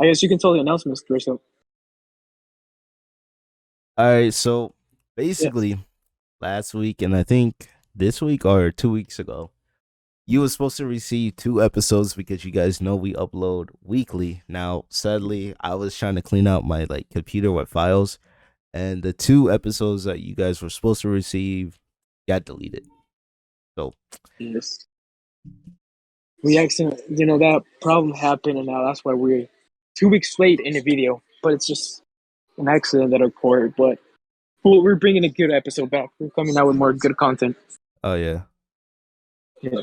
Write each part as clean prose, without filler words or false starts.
I guess you can tell the announcements, Drizzo. All right, so Yeah. basically last week and I think this week or 2 weeks ago, you were supposed to receive 2 episodes because you guys know we upload weekly. Now, sadly, I was trying to clean out my like computer with files, and the 2 episodes that you guys were supposed to receive got deleted. So, Yes. We accident, that problem happened, and now that's why we're 2 weeks late in the video. But it's just an accident that occurred. But we're bringing a good episode back. We're coming out with more good content. oh yeah, Yeah.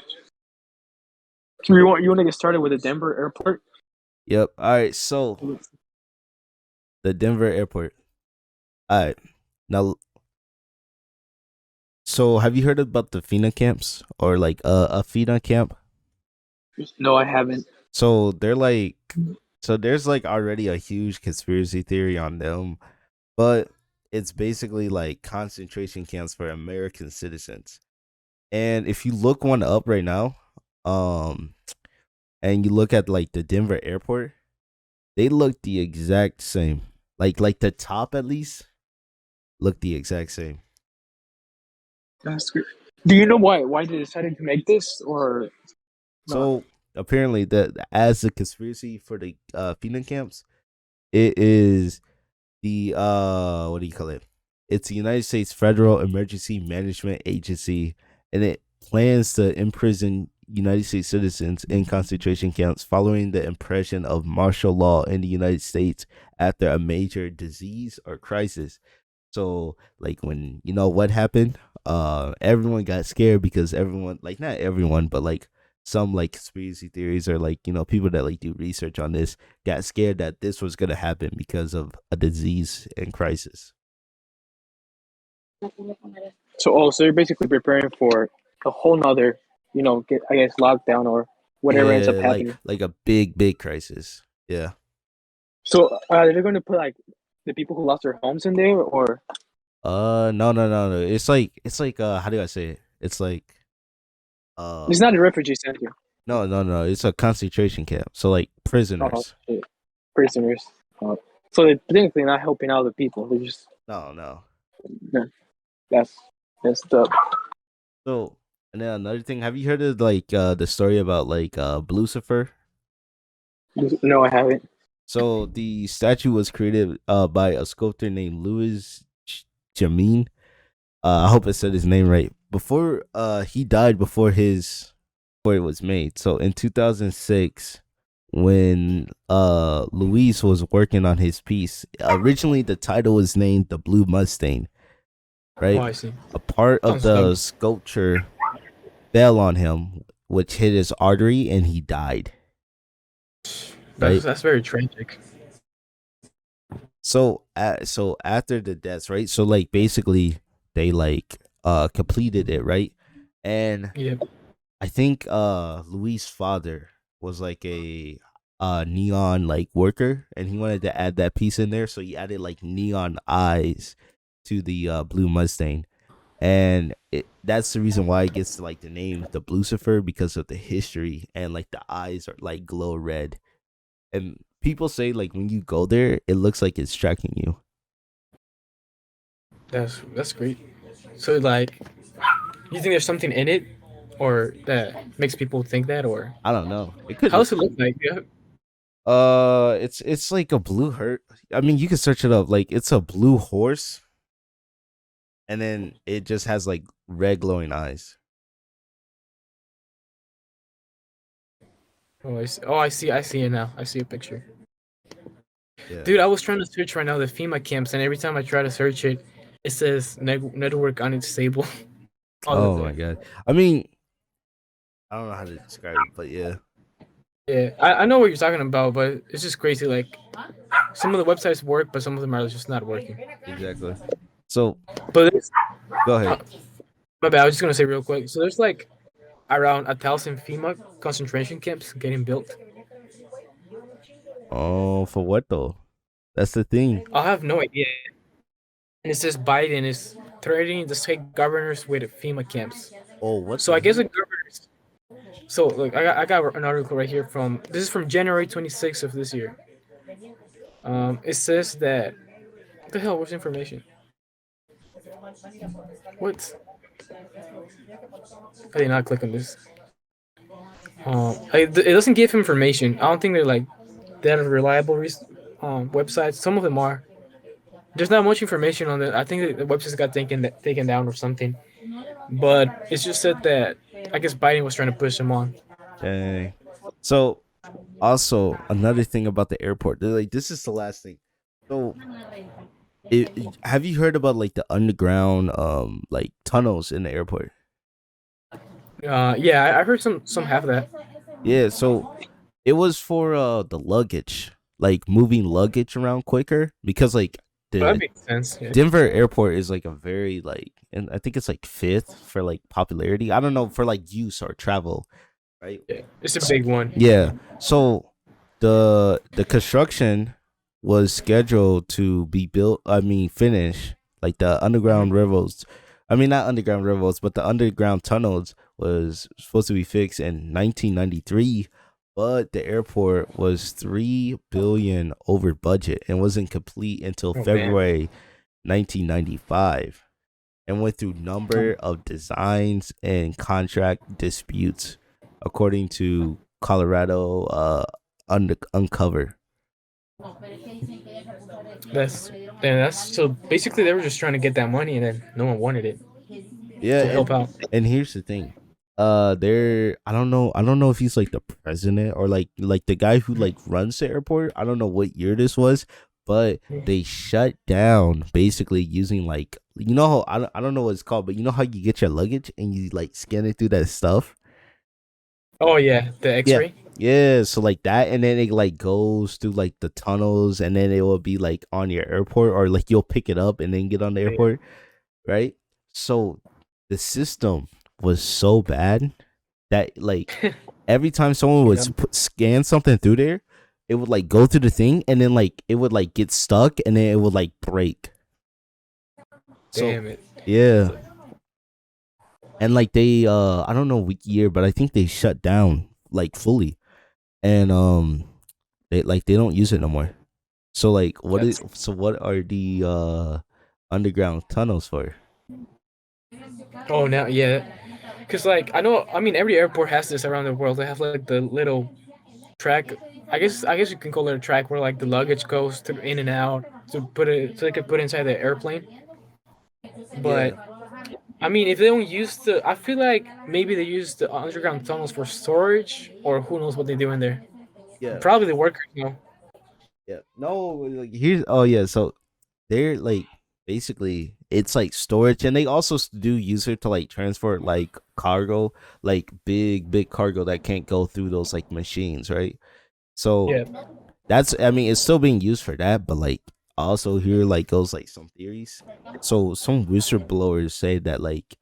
You want to get started with the Denver airport? yep. All right, so the Denver airport. All right, now, so have you heard about the FINA camps or like a FINA camp? No, I haven't. So they're like, so there's like already a huge conspiracy theory on them, but it's basically like concentration camps for American citizens. And if you look one up right now, um, and you look at like the Denver airport, they look the exact same. Like the top at least look the exact same. That's good. Do you know why they decided to make this or not? So apparently, that as the conspiracy for the FINA camps, it is the what do you call it? It's the United States Federal Emergency Management Agency, and it plans to imprison United States citizens in concentration camps following the impression of martial law in the United States after a major disease or crisis. So, like when you know what happened, everyone got scared because everyone, like not everyone, but like some like conspiracy theories or like people that like do research on this got scared that this was gonna happen because of a disease and crisis. So you're basically preparing for a whole nother, I guess lockdown or whatever ends up Yeah, happening. like a big crisis. Yeah. So they're going to put like the people who lost their homes in there, or No. It's like how do I say it? It's like it's um not a refugee center. no. It's a concentration camp. So like Oh, prisoners. shit. Prisoners. Uh, so they're technically not helping out the people. They're just No. yeah, that's the. So and then another thing, have you heard of like the story about like Lucifer? No, I haven't. So the statue was created by a sculptor named Louis Jamin. I hope I said his name right. Before he died before it was made. So in 2006, when Luis was working on his piece, originally the title was named the Blue Mustang, Oh, right? I see. A part of Sounds dumb. the sculpture fell on him, which hit his artery, and he died. That's Right. that's very tragic. So after the deaths, right? So like basically they like completed it, right? And Yeah. I think Luis' father was like a neon like worker, and he wanted to add that piece in there, so he added like neon eyes to the blue Mustang. And that's the reason why it gets like the name the Blucifer, because of the history, and like the eyes are like glow red. And people say like when you go there, it looks like it's tracking you. That's great. So like, you think there's something in it, or that makes people think that, or I don't know. It how could. does it look like? Yeah. It's like a blue hurt. I mean, you can search it up. Like it's a blue horse, and then it just has like red glowing eyes. Oh, I see. Oh, I see. I see it now. I see a picture. Yeah. Dude, I was trying to search right now the FEMA camps, and every time I try to search it, it says network unstable all of Oh my them. god. I mean, I don't know how to describe it, but yeah, Yeah, I know what you're talking about, but it's just crazy. Like some of the websites work, but some of them are just not working. exactly. So But there's, go uh, ahead. my bad. I was just gonna say real quick. So there's like around 1,000 FEMA concentration camps getting built. Oh, for what though? That's the thing. I have no idea. And it says Biden is threatening the state governors with FEMA camps. Oh, what So the I guess heck? the governors. So look, I got an article right here from this is from January 26th of this year. It says that what the hell was information? What? I did not click on this. It doesn't give information. I don't think they're like that reliable websites. Some of them are. There's not much information on it. I think the website got taken down or something. But it's just said that I guess Biden was trying to push them on. Dang. So also another thing about the airport, they're like this is the last thing. So have you heard about like the underground like tunnels in the airport? Yeah, I heard some have that. Yeah, so it was for the luggage, like moving luggage around quicker because like Well, that the makes sense. Yeah. Denver airport is like a very like, and I think it's like fifth for like popularity. I don't know for like use or travel, right? Yeah, it's a big one. Yeah. So the construction was scheduled to be built. I mean, finish like the underground railroads. I mean, not underground railroads, but the underground tunnels was supposed to be fixed in 1993, but the airport was 3 billion over budget and wasn't complete until Oh man. February 1995, and went through number of designs and contract disputes, according to Colorado Uncover. That's that's so basically they were just trying to get that money and then no one wanted it Yeah, to help out. and here's the thing. There I don't know if he's like the president or like the guy who like runs the airport. I don't know what year this was, but they shut down basically using like how I don't know what it's called, but you know how you get your luggage and you like scan it through that stuff? Oh yeah, the Yeah. X-ray. Yeah, so like that, and then it like goes through like the tunnels, and then it will be like on your airport, or like you'll pick it up and then get on the airport, right? So the system was so bad that like every time someone would Yeah. scan something through there, it would like go through the thing, and then like it would like get stuck, and then it would like break. So Damn it. yeah, and like they I don't know what year, but I think they shut down like fully, and they don't use it no more. So like That's what are the underground tunnels for? oh now yeah, because like I mean every airport has this around the world. They have like the little track. I guess you can call it a track where like the luggage goes to in and out to put it so they could put it inside the airplane. Yeah, But I mean, if they don't use I feel like maybe they use the underground tunnels for storage, or who knows what they do in there. yeah, Probably the workers know. yeah. No, like here's oh yeah. So they're like basically it's like storage, and they also do use it to like transport like cargo, like big cargo that can't go through those like machines, right? So Yeah. that's I mean it's still being used for that, but like also here like goes like some theories. So some whistleblowers say that like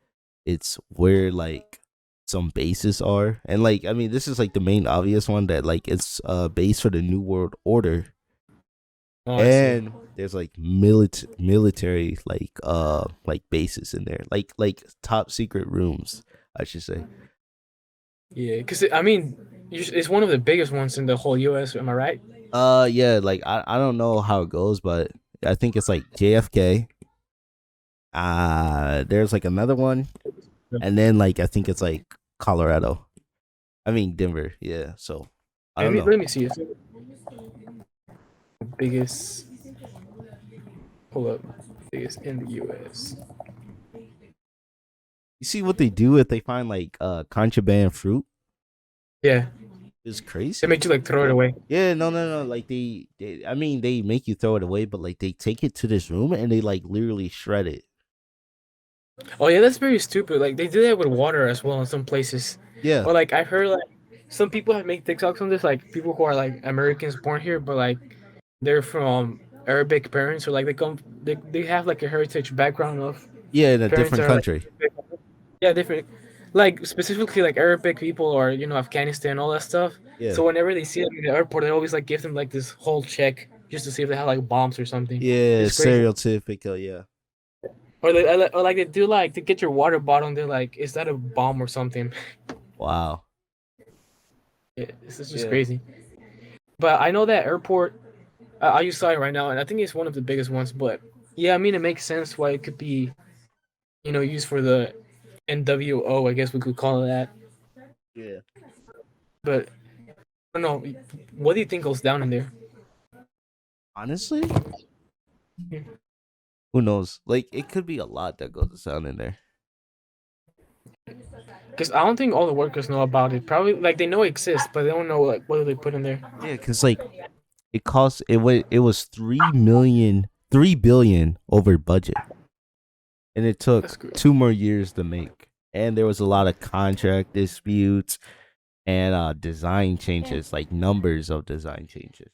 it's where like some bases are, and like I mean this is like the main obvious one that like it's a base for the New World Order, Oh, I see. and there's like military like bases in there, like top secret rooms, I should say. Yeah, because I mean, it's one of the biggest ones in the whole U.S. Am I right? Yeah, like I don't know how it goes, but I think it's like JFK. There's like another one, and then like I think it's like Colorado. I mean Denver. Yeah. So I Let don't me know. let me see. It's the biggest. Pull up. Biggest in the U.S. You see what they do if they find like contraband fruit? Yeah, It's they crazy. made you like throw it away. Yeah, no. Like they I mean they make you throw it away, but like they take it to this room and they like literally shred it. Oh yeah, that's very stupid. Like they do that with water as well in some places. Yeah. Or like I heard like some people have made TikToks on this, like people who are like Americans born here, but like they're from Arabic parents, or like they have like a heritage background of Yeah, in a parents different that are like country. yeah different, like specifically like Arabic people or Afghanistan all that stuff. Yeah. So whenever they see them in the airport, they always like give them like this whole check just to see if they have like bombs or something. Yeah, It's crazy. stereotypical, yeah. Or like they do like to get your water bottle. And they're like, is that a bomb or something? Wow. This is just Yeah. crazy. But I know that airport. I use saw it right now, and I think it's one of the biggest ones. But yeah, I mean, it makes sense why it could be, used for the NWO. I guess we could call it that. Yeah. But I don't know. What do you think goes down in there? Honestly, who knows? Like, it could be a lot that goes down in there. Because I don't think all the workers know about it. Probably like they know it exists, but they don't know like what do they put in there. Yeah, because like it was 3 billion over budget, and it That's took good. 2 more years to make, and there was a lot of contract disputes and design changes, like numbers of design changes.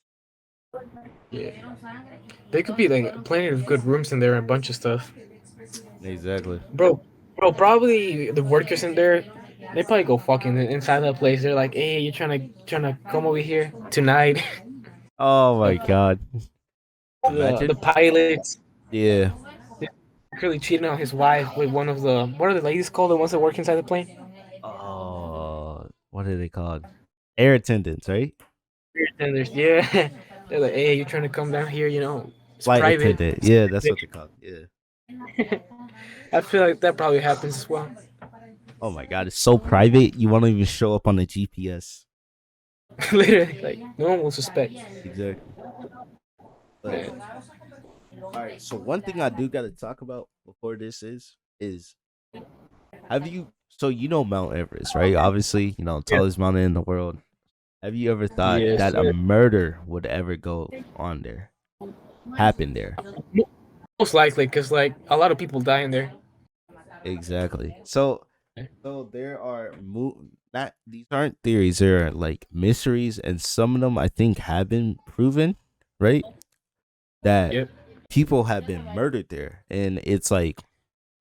Yeah, there could be like plenty of good rooms in there and a bunch of stuff, Exactly. bro. Bro, probably the workers in there, they probably go fucking inside that place. They're like, "Hey, you trying to come over here tonight?" Oh my Like god. the Imagine. pilots Yeah. really cheating on his wife with one of the what are the ladies called, the ones that work inside the plane? Oh, what are they called? Air attendants, right? And there's yeah, they're like, "Hey, you trying to come down here? It's Flight private." attendant. Yeah, that's what they're called. Yeah. I feel like that probably happens as well. Oh my god, it's so private. You won't even show up on the GPS. Literally, like no one will suspect. Exactly. But Man. all right, so one thing I do got to talk about before this is have you so you know Mount Everest, right? Obviously, Yeah. tallest mountain in the world. Have you ever thought Yes, that a sir. murder would ever go on there? Happen there? Most likely, because like a lot of people die in there. Exactly. So there are not these aren't theories, they're like mysteries, and some of them I think have been proven, right? That Yep. people have been murdered there, and it's like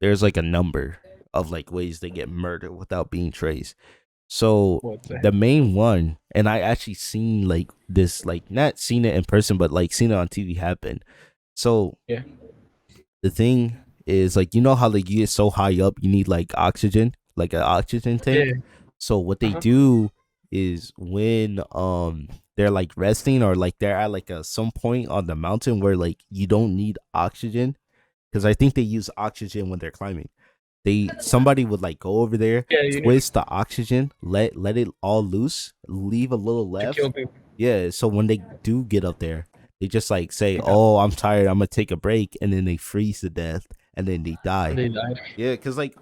there's like a number of like ways they get murdered without being traced. So What the the heck? main one, and I actually seen like this, like not seen it in person, but like seen it on TV happen. So Yeah. the thing is like how like you get so high up, you need like oxygen, like an oxygen Yeah. tank. So what they Uh-huh. do is when they're like resting or like they're at like some point on the mountain where like you don't need oxygen, because I think they use oxygen when they're climbing. Somebody would like go over there, Yeah, you need twist the oxygen, let it all loose, leave a little to kill left. people. Yeah, so when they do get up there, they just like say, "Oh, I'm tired. I'm gonna take a break," and then they freeze to death, and then they And die. they die. Yeah, because like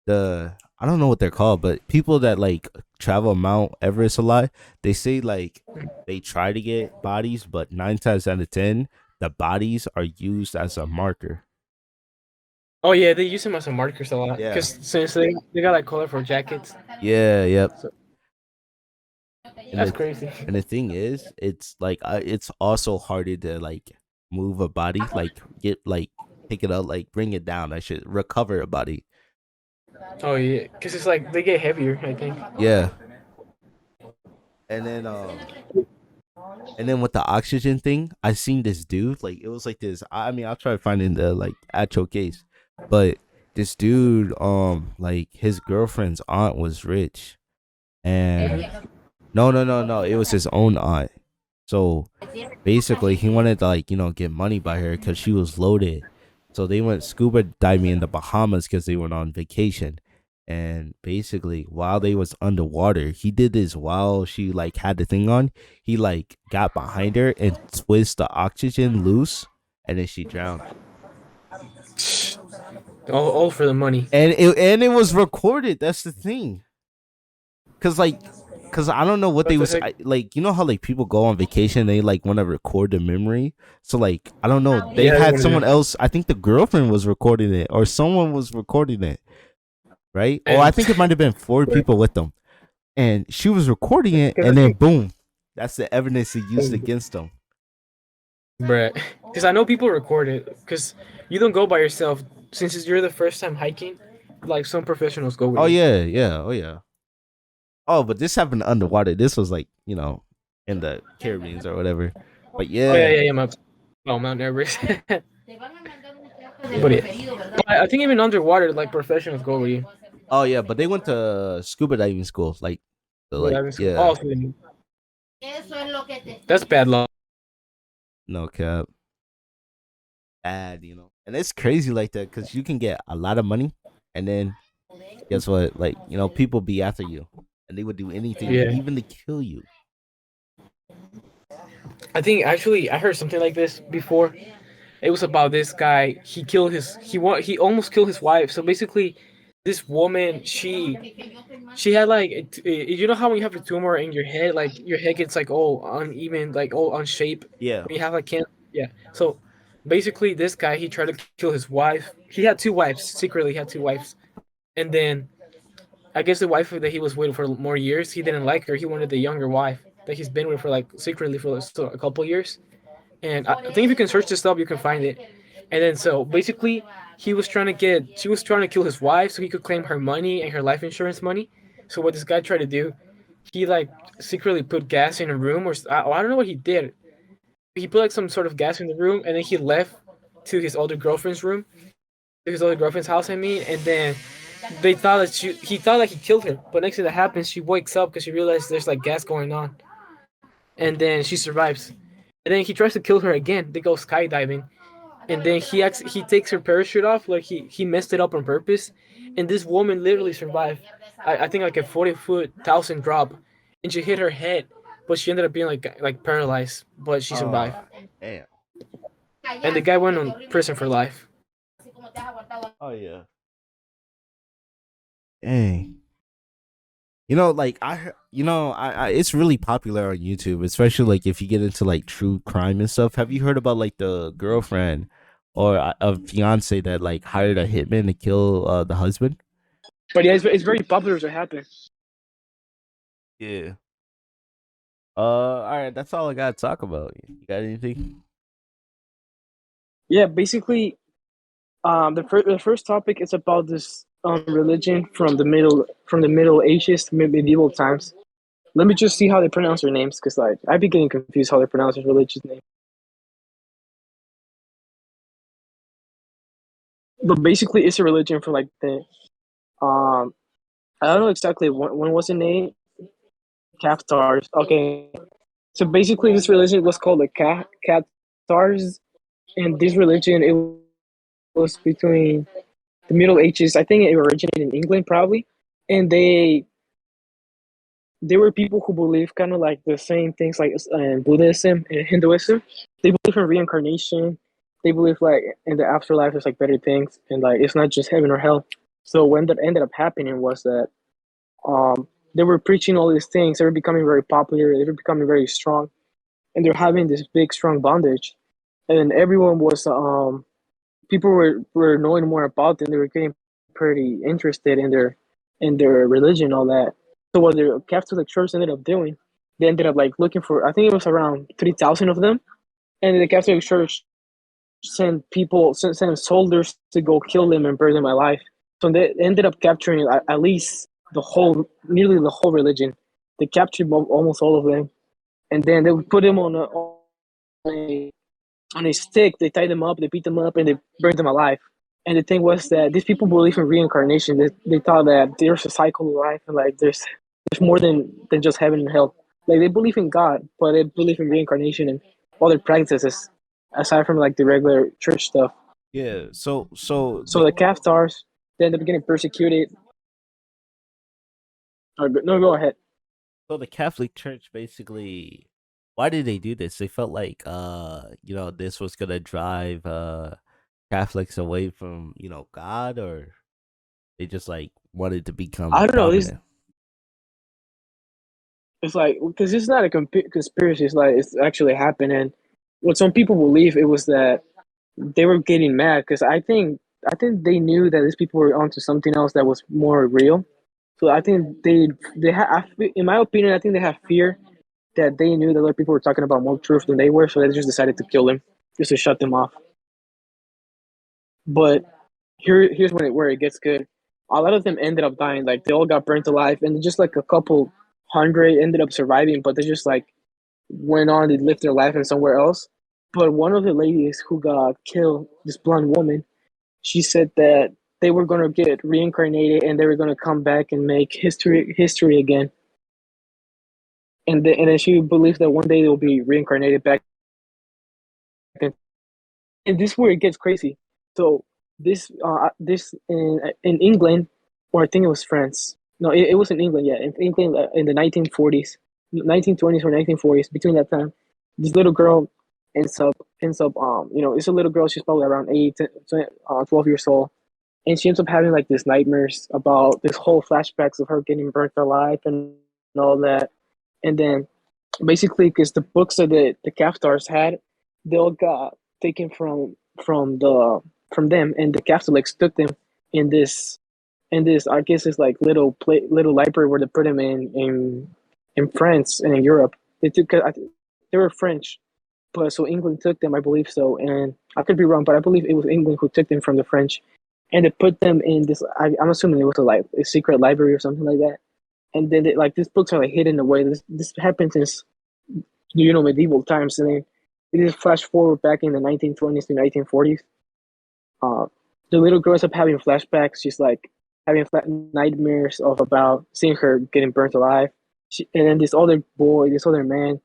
the I don't know what they're called, but people that like travel Mount Everest a lot, they say like they try to get bodies, but 9 times out of 10, the bodies are used as a marker. Oh yeah, they use them as a markers a lot Yeah, because since they got like colorful jackets, yeah, yep. so And that's the crazy. and the thing is, it's like it's also harder to like move a body, like get like pick it up, like bring it down. I should recover a body. Oh yeah, because it's like they get heavier. I think. Yeah, and then with the oxygen thing, I seen this dude, like it was like this. I mean, I'll try to find in the like actual case, but this dude, like his girlfriend's aunt was rich, and Mhm. no, it was his own aunt. So basically, he wanted to like get money by her because she was loaded. So they went scuba diving in the Bahamas because they went on vacation. And basically, while they was underwater, he did this while she like had the thing on. He like got behind her and twist the oxygen loose, and then she drowned. All for the money. And it was recorded. That's the thing. Cause like, cause I don't know what What they the was heck? like. You know how like people go on vacation, they like want to record the memory. So like, I don't know. They Yeah, they had want to someone do. else. I think the girlfriend was recording it, or someone was recording it, right? Or I And think it might have been four people with them, and she was recording it, because I and then think, boom, that's the evidence they used against them. bruh, because I know people record it because you don't go by yourself since you're the first time hiking. Like some professionals go with Oh you. yeah, yeah, oh yeah. Oh, but this happened underwater. This was like in the Caribbean or whatever. But Oh yeah, yeah. yeah, yeah. Mount Everest. But yeah, but I think even underwater, like professionals go with you. Oh yeah, but they went to scuba diving school. Like, so But like having school. yeah. Oh, so that's bad luck. No cap. Bad, and it's crazy like that because you can get a lot of money, and then guess what? Like people be after you, and they would do anything, Yeah. even to kill you. I think actually I heard something like this before. It was about this guy. He almost killed his wife. So basically, this woman, she had like you know how when you have a tumor in your head, like your head gets like all uneven, like all unshape. Yeah. When you have like cancer, yeah. So basically, this guy he tried to kill his wife. He had two wives. Secretly, he had two wives, and then I guess the wife that he was with for more years, he didn't like her. He wanted the younger wife that he's been with for like secretly for a couple years. And I think if you can search this up, you can find it. And then so basically, she was trying to kill his wife so he could claim her money and her life insurance money. So what this guy tried to do, he like secretly put gas in a room, or I don't know what he did. He put like some sort of gas in the room, and then he left to his older girlfriend's room, to his older girlfriend's house. I mean, and then he thought that he killed her, but next thing that happens, she wakes up because she realizes there's like gas going on, and then she survives. And then he tries to kill her again. They go skydiving, and then he takes her parachute off, like he messed it up on purpose, and this woman literally survived. I think like a 40-foot thousand drop, and she hit her head, but she ended up being like paralyzed, but she survived. Damn. And the guy went on prison for life. Oh yeah. Dang. Like it's really popular on YouTube, especially like if you get into like true crime and stuff. Have you heard about like the girlfriend or a fiance that like hired a hitman to kill the husband? But yeah, it's very popular to happen. Yeah. All right, that's all I gotta talk about. You got anything? Yeah, basically, the first topic is about this religion from the Middle Ages to medieval times. Let me just see how they pronounce their names, because like I'd be getting confused how they pronounce their religious name. But basically, it's a religion for like the I don't know exactly when was the name. Cathars. Okay, so basically, this religion was called the Cathars, and this religion it was between the Middle Ages. I think it originated in England probably, and they were people who believe kind of like the same things like Buddhism and Hinduism. They believe in reincarnation. They believe like in the afterlife there's like better things, and like it's not just heaven or hell. So when that ended up happening was that they were preaching all these things. They were becoming very popular. They were becoming very strong, and they're having this big strong bondage. And everyone was people were knowing more about them. They were getting pretty interested in their religion, all that. So what the Catholic Church ended up doing, they ended up like looking for. I think it was around 3,000 of them, and the Catholic Church sent soldiers to go kill them and burn them alive. So they ended up capturing at least nearly the whole religion. They captured almost all of them, and then they would put them a on a stick. They tied them up, they beat them up, and they burned them alive. And the thing was that these people believe in reincarnation. They thought that there's a cycle of life, and like there's more than just heaven and hell. Like they believe in God, but they believe in reincarnation and other practices aside from like the regular church stuff. Yeah. So So the Cathars, they ended up getting persecuted. No, go ahead. the Catholic Church basically, why did they do this? They felt like this was gonna drive Catholics away from God, or they just like wanted to become I don't know. prominent. It's like because it's not a conspiracy. It's like it's actually happening. What some people believe it was that they were getting mad because I think they knew that these people were onto something else that was more real. So I think they have, in my opinion, I think they have fear that they knew that other people were talking about more truth than they were, so they just decided to kill them just to shut them off. But here's where it gets good. A lot of them ended up dying. Like they all got burnt alive, and just like a couple hundred ended up surviving. But they just like went on to live their life in somewhere else. But one of the ladies who got killed, this blonde woman, she said that they were gonna get reincarnated and they were gonna come back and make history again. And then she believed that one day they'll be reincarnated back and this is where it gets crazy. So this in England, or I think it was France. No, it was in England. Yeah, in England in the 1940s, 1920s or 1940s. Between that time, this little girl ends up it's a little girl. She's probably around 12 years old, and she ends up having like these nightmares about this whole flashbacks of her getting burnt alive and all that. And then basically, because the books that the Cathars had, they all got taken from them, and the Catholics took them in this I guess it's like little library where they put them in France and in Europe. They were French, but so England took them, I believe so, and I could be wrong, but I believe it was England who took them from the French, and they put them in this. I'm assuming it was a secret library or something like that. And then like these books are like hidden away. This happened since medieval times, and then it is flash forward back in the 1920s to 1940s. Uh, the little girl ends up having flashbacks. She's like having nightmares of about seeing her getting burnt alive. And then this other boy, this other man,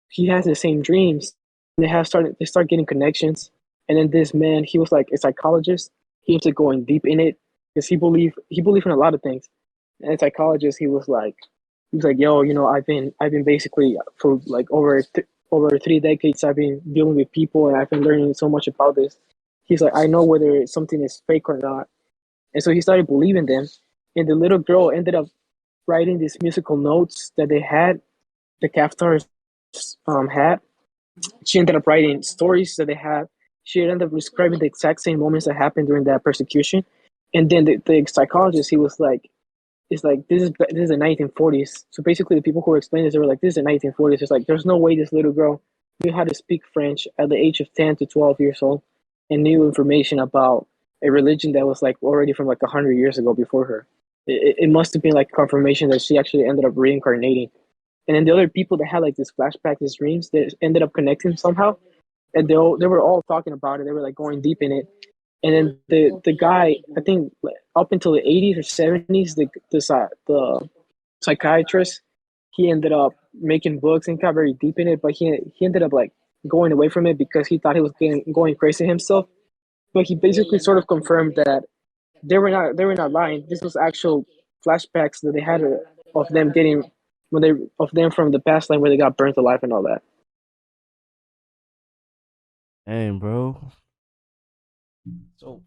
he has the same dreams. They start getting connections. And then this man, he was like a psychologist. He ends up going deep in it because he believed in a lot of things. And as a psychologist, he was like, yo, I've been basically for like over 3 decades, I've been dealing with people, and I've been learning so much about this. He's like, I know whether something is fake or not. And so he started believing them. And the little girl ended up writing these musical notes that they had, the Cathars had. She ended up writing stories that they had. She ended up describing the exact same moments that happened during that persecution. And then the psychologist, he was like, it's like this is the 1940s. So basically, the people who were explaining this, they were like, "This is the 1940s." It's like there's no way this little girl knew how to speak French at the age of 10 to 12 years old and knew information about a religion that was like already from like 100 years ago before her. It must have been like confirmation that she actually ended up reincarnating. And then the other people that had like this flashback, these dreams, they ended up connecting somehow, and they were all talking about it. They were like going deep in it. And then the guy, I think up until the 80s or 70s, the psychiatrist, he ended up making books and got very deep in it, but he ended up like going away from it because he thought he was going crazy himself. But he basically sort of confirmed that they were not lying. This was actual flashbacks that they had of them getting of them from the past life where they got burnt alive and all that. Damn, bro. So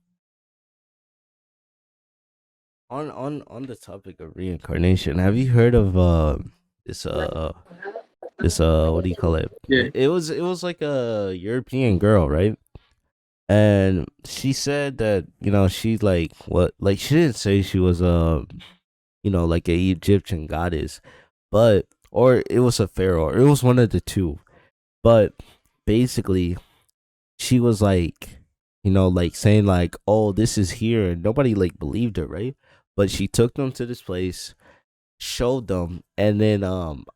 on the topic of reincarnation, have you heard of this this what do you call it? Yeah. It was like a European girl, right? And she said that she like what like she didn't say she was like a Egyptian goddess, but or it was a pharaoh, or it was one of the two. But basically, she was like, like saying like, "Oh, this is here," and nobody like believed her, right? But she took them to this place, showed them, and then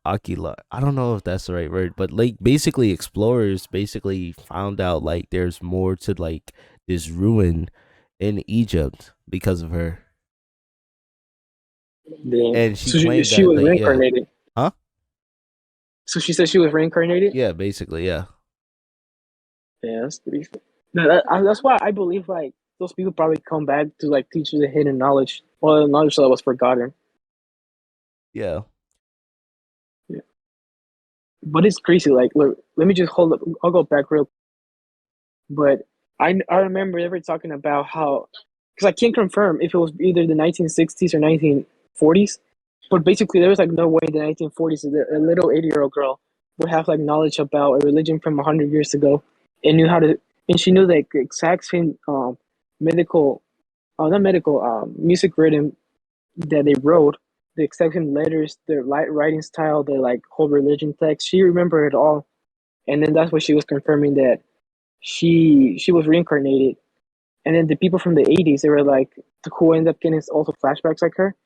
Aquila, I don't know if that's the right word, but like basically explorers basically found out like there's more to like this ruin in Egypt because of her, Yeah. and she So she, claimed she that was like yeah, reincarnated. huh? So she said she was reincarnated. Yeah, basically, yeah. Yeah, that's pretty. No, that's why I believe like those people probably come back to like teach you the hidden knowledge or the knowledge that was forgotten. Yeah. Yeah. But it's crazy. Like, look, let me just hold up. I'll go back real. But I remember they were talking about how because I can't confirm if it was either the 1960s or 1940s. But basically, there was like no way in the 1940s that a little 80-year-old girl would have like knowledge about a religion from 100 years ago and knew how to, and she knew the exact same medical, not medical, music rhythm that they wrote, the exact same letters, their writing style, their like whole religion text. She remembered it all, and then that's what she was confirming that she was reincarnated. And then the people from the 80s, they were like who ended up getting also flashbacks like her,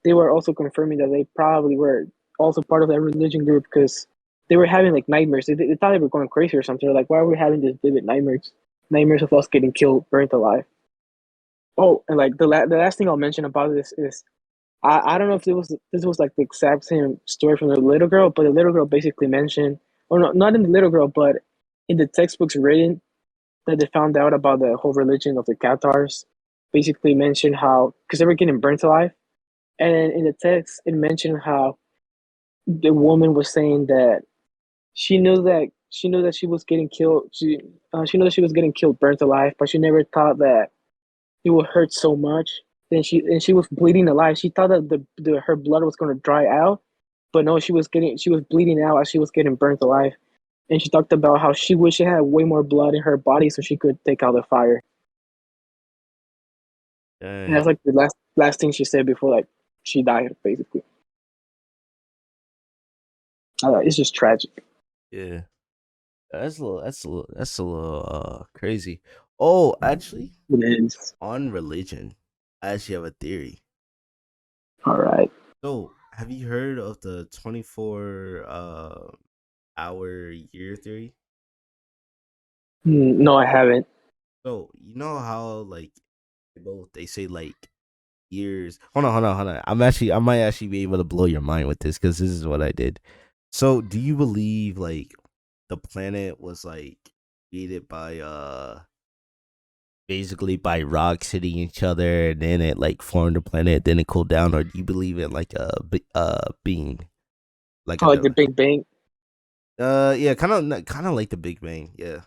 they were also confirming that they probably were also part of that religion group because they were having like nightmares. They thought they were going crazy or something. They're like, why are we having these vivid nightmares? Nightmares of us getting killed, burnt alive. Oh, and like the last thing I'll mention about this is I don't know if this was like the exact same story from the little girl, but the little girl basically mentioned, or no, not in the little girl, but in the textbooks written that they found out about the whole religion of the Cathars, basically mentioned how because they were getting burnt alive, and in the text it mentioned how the woman was saying that she knew that she was getting killed. She knew that she was getting killed, burnt alive, but she never thought that it would hurt so much. Then she was bleeding alive. She thought that her blood was going to dry out, but no, she was bleeding out as she was getting burnt alive. And she talked about how she wished she had way more blood in her body so she could take out the fire. And that's Dang. like the last thing she said before like she died, basically. It's just tragic. Yeah. That's a little crazy. Oh, actually, It is. on religion, I actually have a theory. All right. So, have you heard of the 24 hour year theory? No, I haven't. So, you know how like they say like years. Hold on. I might actually be able to blow your mind with this because this is what I did. So, do you believe like the planet was like created by basically by rocks hitting each other, and then it like formed a planet, then it cooled down, or do you believe in like being like Oh, like the Big Bang. yeah, kind of like the Big Bang, yeah.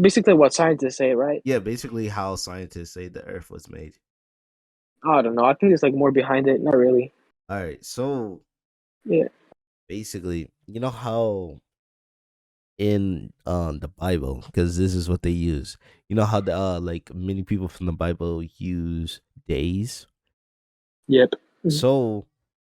Basically, what scientists say, right? Yeah, basically how scientists say the Earth was made. I don't know. I think there's like more behind it. Not really. All right, so Yeah. basically, you know how in the Bible, because this is what they use. You know how the like many people from the Bible use days. Yep. Mhm. So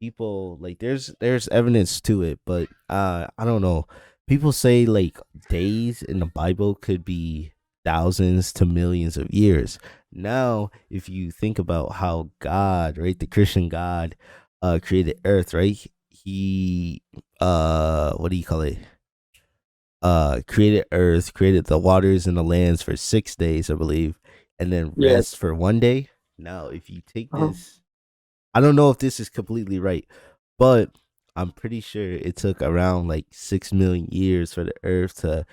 people like there's evidence to it, but I don't know. People say like days in the Bible could be thousands to millions of years. Now, if you think about how God, right, the Christian God, created Earth, right? He what do you call it? Created Earth, created the waters and the lands for 6 days, I believe, and then Yeah. rest for one day. Now, if you take Uh-huh. this, I don't know if this is completely right, but I'm pretty sure it took around like 6 million years for the Earth to,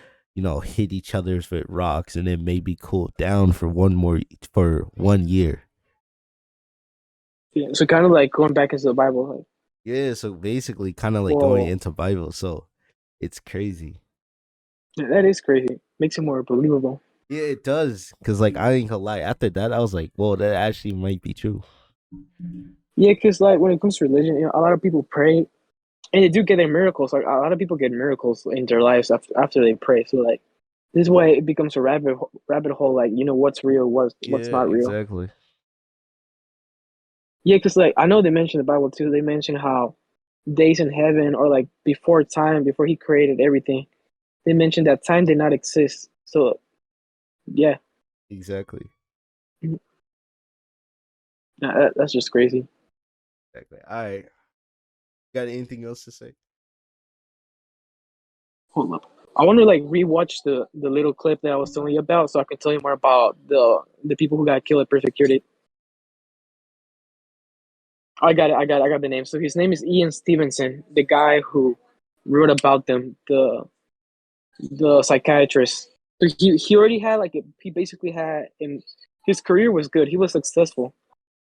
hit each other's with rocks and then maybe cool down for for 1 year. Yeah. So kind of like going back into the Bible. Like, Yeah, so basically, kind of like going whoa, into Bible. So it's crazy. yeah, that is crazy. Makes it more believable. Yeah, it does. Cause like I ain't gonna lie. After that, I was like, "Whoa, that actually might be true." Yeah, because like when it comes to religion, a lot of people pray and they do get their miracles. Like a lot of people get miracles in their lives after they pray. So like this is why it becomes a rabbit hole. Like what's real, what's Yeah, not real. exactly. Yeah, because like I know they mention the Bible too. They mention how days in heaven or like before time, before he created everything. They mentioned that time did not exist. So yeah, Exactly. that's just crazy. Exactly. All right. Got anything else to say? Hold up. I want to like rewatch the little clip that I was telling you about, so I can tell you more about the people who got killed at persecuted. I got it. I got the name. So his name is Ian Stevenson, the guy who wrote about them, the psychiatrist. So he already had he basically had his career was good. He was successful,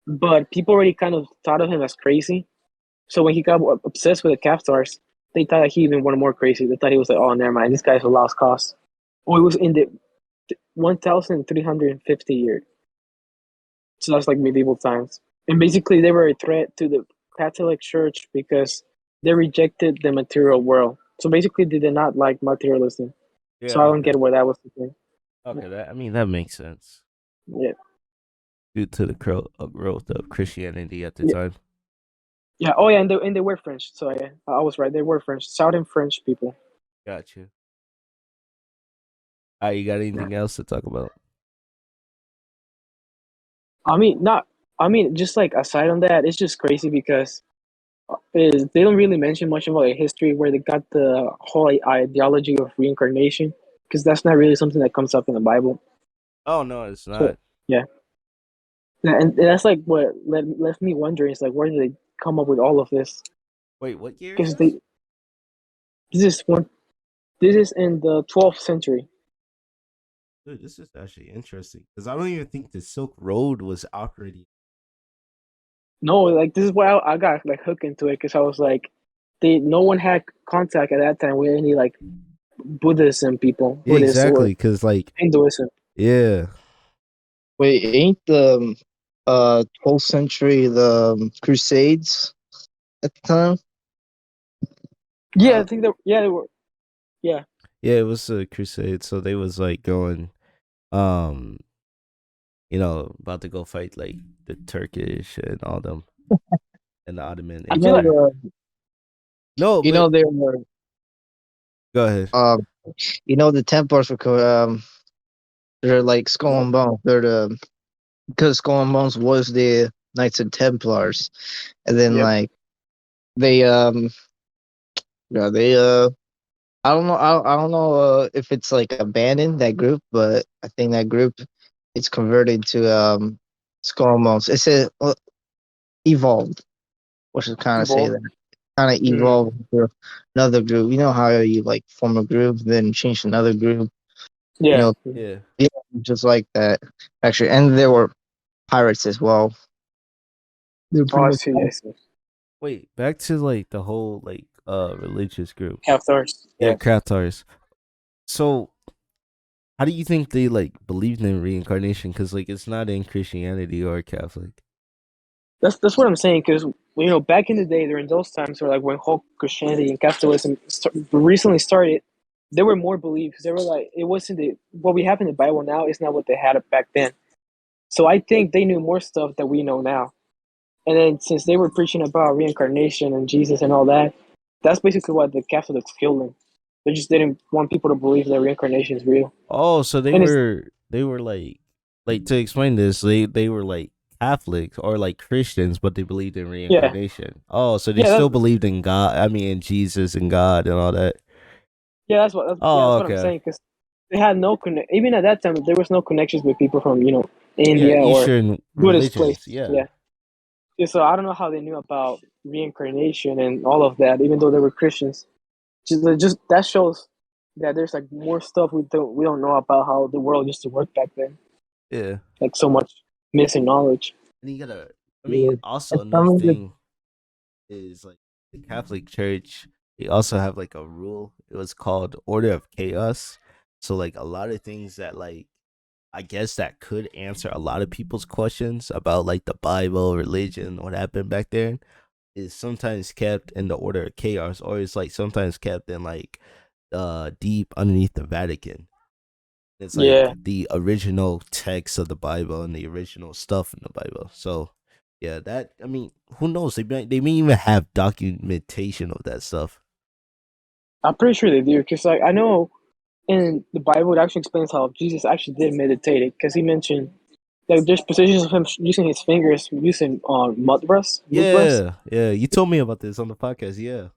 but people already kind of thought of him as crazy. So when he got obsessed with the Cathars, they thought that he even went more crazy. They thought he was like, oh, never mind, this guy's a lost cause. Oh, he was in the 1,350 year. So that's like medieval times. And basically, they were a threat to the Catholic Church because they rejected the material world. So basically, they did not like materialism. So Yeah. I don't Okay. get where that was the thing. Okay. That makes sense Yeah, due to the growth of Christianity at the yeah, time. yeah. Oh, yeah, and they were French. So yeah, I was right. They were French, Southern French people. Got you. All right. You got Yeah. anything else to talk about? I mean, not. I mean, just like aside on that, it's just crazy because they don't really mention much about the history where they got the whole ideology of reincarnation because that's not really something that comes up in the Bible. Oh no, it's So not. yeah, and that's like what left me wondering is like where did they come up with all of this? Wait, what year is Because this? this is This is in the 12th century. Dude, this is actually interesting because I don't even think the Silk Road was operating. No, like this is why I got like hooked into it because I was like, no one had contact at that time with any like Buddhism people, Yeah, Buddhists exactly. or Because like, Hinduism. yeah, Wait, ain't the 12th century the Crusades at the time? Yeah, uh, I think that. Yeah, they were. Yeah, yeah, it was a crusade. So they was like going, um, about to go fight like the Turkish and all them and the Ottoman I feel like Empire. No, You but know they were go ahead. um the Templars were they're like Skull and Bones. They're the because Skull and Bones was the Knights of Templars, and then yep, like they yeah they I don't know if it's like abandoned that group, but I think that group it's converted to Skull and Bones. It's evolved, what should kind of say involved. that kind of Mm, evolved into another group. You know how you like form a group, then change to another group. You yeah. know, Yeah. yeah, just like that actually. And there were pirates as well. They're Oh, pretty I much see. I see. Wait, back to like the whole like religious group. Cathars. Yeah, Yeah, Cathars. So how do you think they like believed in reincarnation? Because like it's not in Christianity or Catholic. that's what I'm saying. Because back in the day, during those times, where like when whole Christianity and Catholicism recently started, there were more beliefs. They were like it wasn't what we have in the Bible now is not what they had back then. So I think they knew more stuff that we know now. And then since they were preaching about reincarnation and Jesus and all that, that's basically what the Catholics killed them. They just didn't want people to believe that reincarnation is real. Oh, so they And it's were they were like to explain this, they were like Catholics or like Christians, but they believed in yeah, reincarnation. Oh, so they yeah, still believed in God. I mean, in Jesus and God and all that. yeah. Oh, That's what I'm okay. saying. Because they had no connect. Even at that time, there was no connections with people from Yeah, India or Eastern Buddhist religions. place. Yeah. Yeah. Yeah, so I don't know how they knew about reincarnation and all of that, even though they were Christians. Just that shows that there's like more stuff we don't know about how the world used to work back then. Yeah. Like so much missing knowledge. And you gotta. I mean, weird. also And another some of the thing is like the Catholic Church. They also have like a rule. It was called Order of Chaos. So like a lot of things that like I guess that could answer a lot of people's questions about like the Bible, religion, what happened back there is sometimes kept in the Order of Chaos, or it's like sometimes kept in like deep underneath the Vatican. It's like Yeah, the original text of the Bible and the original stuff in the Bible. So yeah, that I mean, who knows? They may even have documentation of that stuff. I'm pretty sure they do. Because like I know in the Bible it actually explains how Jesus actually did meditate it. Because he mentioned like there's positions of him using his fingers, using mud brush. Yeah, yeah. You told me about this on the podcast. Yeah,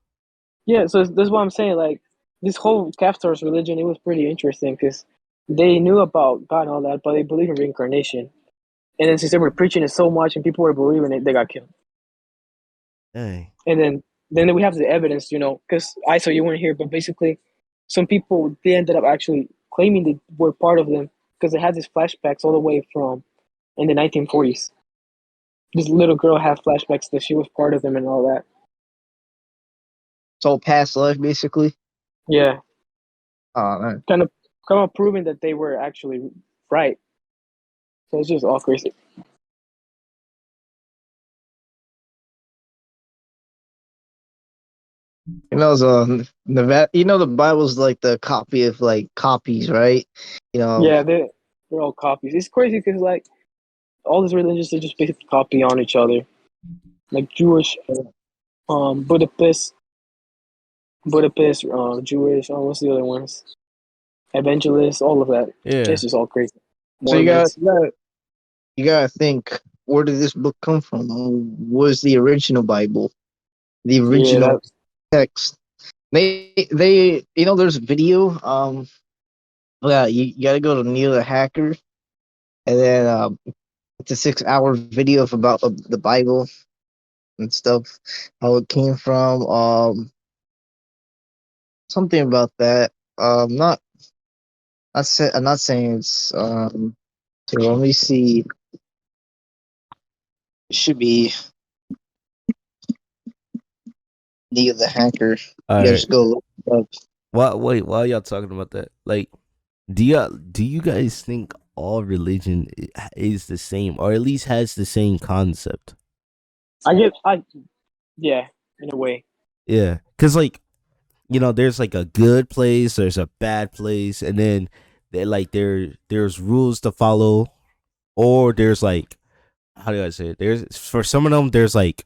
Yeah, so that's what I'm saying. Like this whole Cathars religion, it was pretty interesting because they knew about God and all that, but they believe in reincarnation. And then since they were preaching it so much and people were believing it, they got killed. dang. And then we have the evidence, because I saw you weren't here, but basically, some people they ended up actually claiming they were part of them because they had these flashbacks all the way from in the 1940s. This little girl had flashbacks that she was part of them and all that. it's all past life basically. Yeah, Oh man. kind of proving that they were actually right. So it's just all crazy. The Bible's like the copy of like copies, right? You know, Yeah, they're all copies. It's crazy because like all these religions they just basically copy on each other. Like Jewish, Budapest, Jewish. What's the other ones? Evangelists, all of that. Yeah. It's just all crazy. so you got Mormons. you got you gotta think, where did this book come from? Was the original Bible, the Yeah, original that. text? They there's a video. Yeah, you gotta go to Neil the Hacker, and then it's a 6 hour video about the Bible and stuff, how it came from. Something about that. Not I'm not saying it's so let me see. It should be Neil the Hacker. All You gotta right. just go look it up. Wait, while y'all talking about that, like, do you guys think all religion is the same, or at least has the same concept? Yeah, in a way. Yeah, because like, there's like a good place, there's a bad place, and then there's rules to follow, or there's like, how do I say it? There's, for some of them, there's like,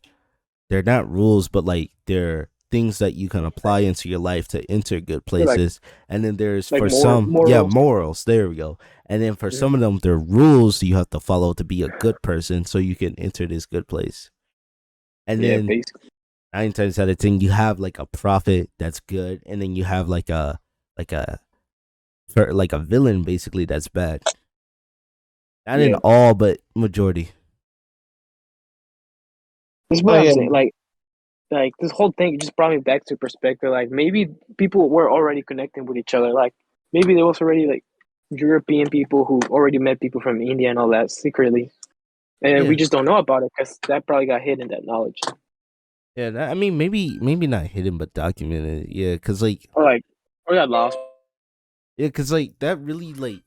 they're not rules, but like they're things that you can apply into your life to enter good They're places. And then there's, like for some, yeah, morals. morals. There we go. And then for some of them, they're rules you have to follow to be a good person, so you can enter this good place. And Yeah, then basically. 9 times out of 10, you have like a prophet that's good, and then you have like a like a villain basically that's bad. Not in Yeah. all, but majority. That's Oh what I'm yeah. saying. Like this whole thing just brought me back to perspective. Like maybe people were already connecting with each other. Like maybe there was already like European people who already met people from India and all that secretly, and we Yeah, just don't know about it because that probably got hidden, that knowledge, yeah. I mean, maybe not hidden, but documented. Yeah, because like, or got lost. yeah, because like that really, like,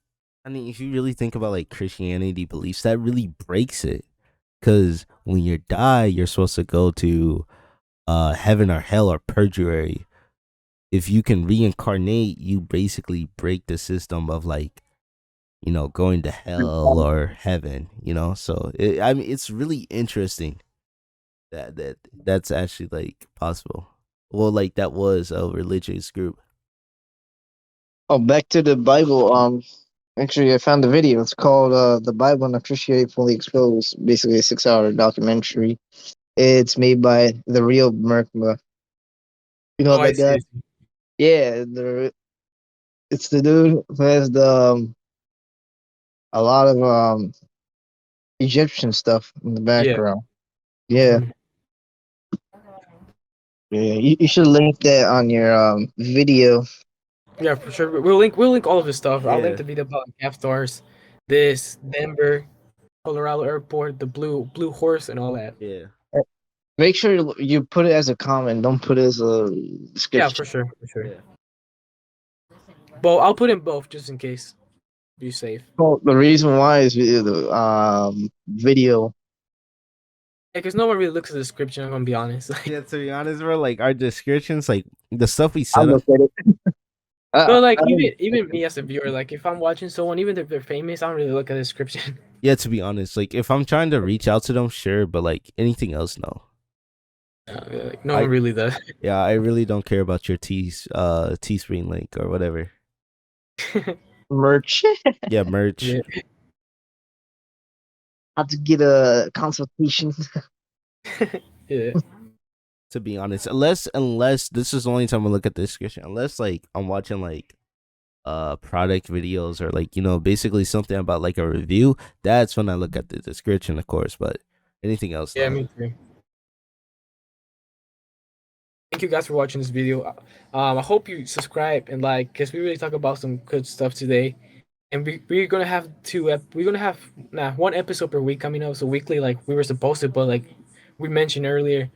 I mean, if you really think about like Christianity beliefs, that really breaks it. Because when you die, you're supposed to go to heaven or hell or purgatory. If you can reincarnate, you basically break the system of like, going to hell or heaven. So I mean, it's really interesting that's actually like possible. Well, like that was a religious group. Oh, back to the Bible. Actually, I found the video. It's called "The Bible and Christianity Fully Exposed." Basically, a 6-hour documentary. It's made by the real Merkma. You know Oh, I that see. guy? I see. Yeah, it's the dude who has a lot of Egyptian stuff in the Yeah. background. Yeah, Mhm. yeah. You should link that on your video. Yeah, for sure. We'll link all of his stuff. I'll link Yeah, the video about Cathars, this Denver, Colorado airport, the blue horse, and all that. yeah, Make sure you put it as a comment. Don't put it as a Yeah, description. for sure, for sure. yeah. But I'll put in both just in case. Be safe. Well, the reason why is the video. Yeah, because no one really looks at the description. I'm gonna be honest. Yeah, to be honest, bro, like our descriptions, like the stuff we I said on. look at it. No, like I even me as a viewer, like if I'm watching someone, even if they're famous, I don't really look at the description. Yeah, to be honest, like if I'm trying to reach out to them, sure, but like anything else, no. Like no I one really does. Yeah, I really don't care about your Teespring link or whatever. merch. Yeah, merch. Yeah. How to get a consultation. Yeah. To be honest, unless this is the only time I look at the description, unless like I'm watching like product videos or like basically something about like a review, that's when I look at the description, of course. But anything else, Yeah, no. me too. Thank you guys for watching this video. I hope you subscribe and like, cause we really talk about some good stuff today. And we're gonna have we're gonna have one episode per week coming up. So weekly, like we were supposed to, but like we mentioned earlier,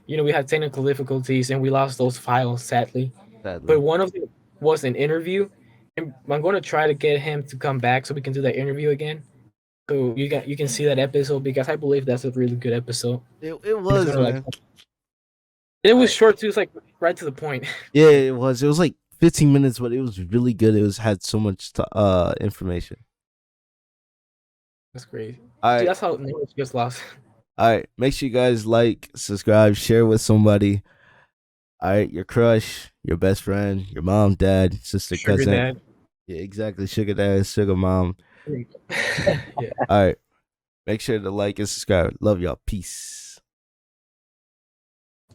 we had technical difficulties and we lost those files sadly. But Sadly, one of them was an interview, and I'm gonna try to get him to come back so we can do that interview again. So you can see that episode because I believe that's a really good episode. it And it's was, gonna like man. it was I, short too. It's like right to the point. yeah, it was. It was like 15 minutes, but it was really good. It was had so much information. That's great. All See, right, that's how knowledge gets lost. all right. Make sure you guys like, subscribe, share with somebody. All right, your crush, your best friend, your mom, dad, sister, Sugar cousin. dad. Yeah, exactly. Sugar dad, sugar mom. Yeah. All right. Make sure to like and subscribe. Love y'all. Peace.